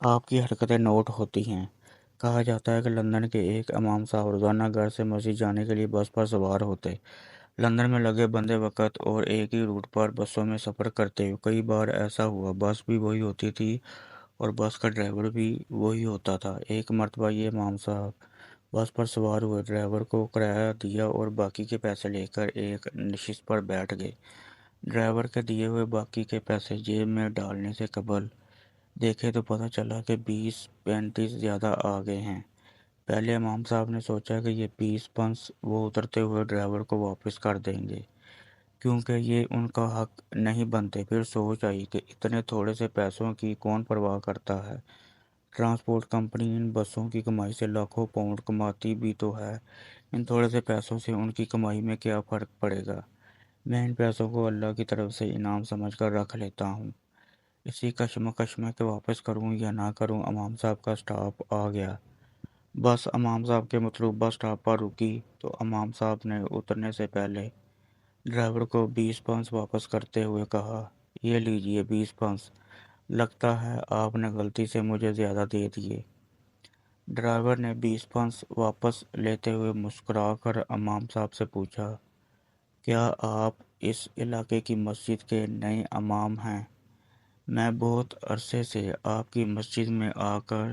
آپ کی حرکتیں نوٹ ہوتی ہیں۔ کہا جاتا ہے کہ لندن کے ایک امام صاحب روزانہ گھر سے مسجد جانے کے لیے بس پر سوار ہوتے۔ لندن میں لگے بندے وقت اور ایک ہی روٹ پر بسوں میں سفر کرتے ہوئے کئی بار ایسا ہوا، بس بھی وہی ہوتی تھی اور بس کا ڈرائیور بھی وہی ہوتا تھا۔ ایک مرتبہ یہ امام صاحب بس پر سوار ہوئے، ڈرائیور کو کرایہ دیا اور باقی کے پیسے لے کر ایک نشست پر بیٹھ گئے۔ ڈرائیور کے دیے ہوئے باقی کے پیسے جیب میں ڈالنے سے قبل دیکھے تو پتہ چلا کہ 20-35 زیادہ آ گئے ہیں۔ پہلے امام صاحب نے سوچا کہ یہ 20 پنس وہ اترتے ہوئے ڈرائیور کو واپس کر دیں گے کیونکہ یہ ان کا حق نہیں بنتے۔ پھر سوچ آئی کہ اتنے تھوڑے سے پیسوں کی کون پرواہ کرتا ہے، ٹرانسپورٹ کمپنی ان بسوں کی کمائی سے لاکھوں پاؤنڈ کماتی بھی تو ہے، ان تھوڑے سے پیسوں سے ان کی کمائی میں کیا فرق پڑے گا، میں ان پیسوں کو اللہ کی طرف سے انعام سمجھ کر رکھ لیتا ہوں۔ اسی کشمکش میں کہ واپس کروں یا نہ کروں، امام صاحب کا سٹاپ آ گیا۔ بس امام صاحب کے مطلوبہ سٹاپ پر رکی تو امام صاحب نے اترنے سے پہلے ڈرائیور کو 20 پنس واپس کرتے ہوئے کہا، یہ لیجئے 20 پنس، لگتا ہے آپ نے غلطی سے مجھے زیادہ دے دیے۔ ڈرائیور نے 20 پنس واپس لیتے ہوئے مسکرا کر امام صاحب سے پوچھا، کیا آپ اس علاقے کی مسجد کے نئے امام ہیں؟ میں بہت عرصے سے آپ کی مسجد میں آ کر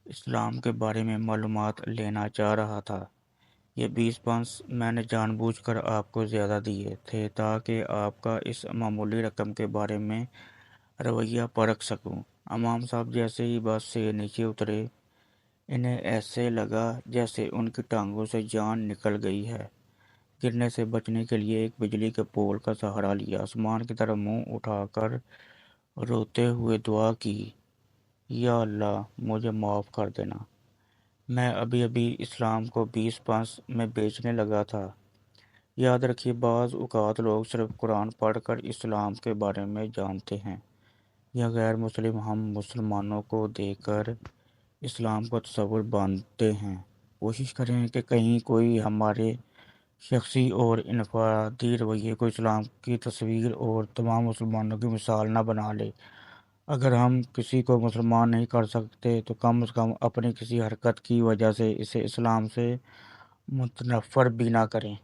اسلام کے بارے میں معلومات لینا چاہ رہا تھا۔ یہ 20 پنس میں نے جان بوجھ کر آپ کو زیادہ دیے تھے تاکہ آپ کا اس معمولی رقم کے بارے میں رویہ پرکھ سکوں۔ امام صاحب جیسے ہی بس سے نیچے اترے، انہیں ایسے لگا جیسے ان کی ٹانگوں سے جان نکل گئی ہے۔ گرنے سے بچنے کے لیے ایک بجلی کے پول کا سہارا لیا، آسمان کی طرف منہ اٹھا کر روتے ہوئے دعا کی، یا اللہ مجھے معاف کر دینا، میں ابھی ابھی اسلام کو 20 پنس میں بیچنے لگا تھا۔ یاد رکھیے، بعض اوقات لوگ صرف قرآن پڑھ کر اسلام کے بارے میں جانتے ہیں یا غیر مسلم ہم مسلمانوں کو دیکھ کر اسلام کا تصور باندھتے ہیں۔ کوشش کریں کہ کہیں کوئی ہمارے شخصی اور انفرادی رویے کو اسلام کی تصویر اور تمام مسلمانوں کی مثال نہ بنا لے۔ اگر ہم کسی کو مسلمان نہیں کر سکتے تو کم از کم اپنی کسی حرکت کی وجہ سے اسے اسلام سے متنفر بھی نہ کریں۔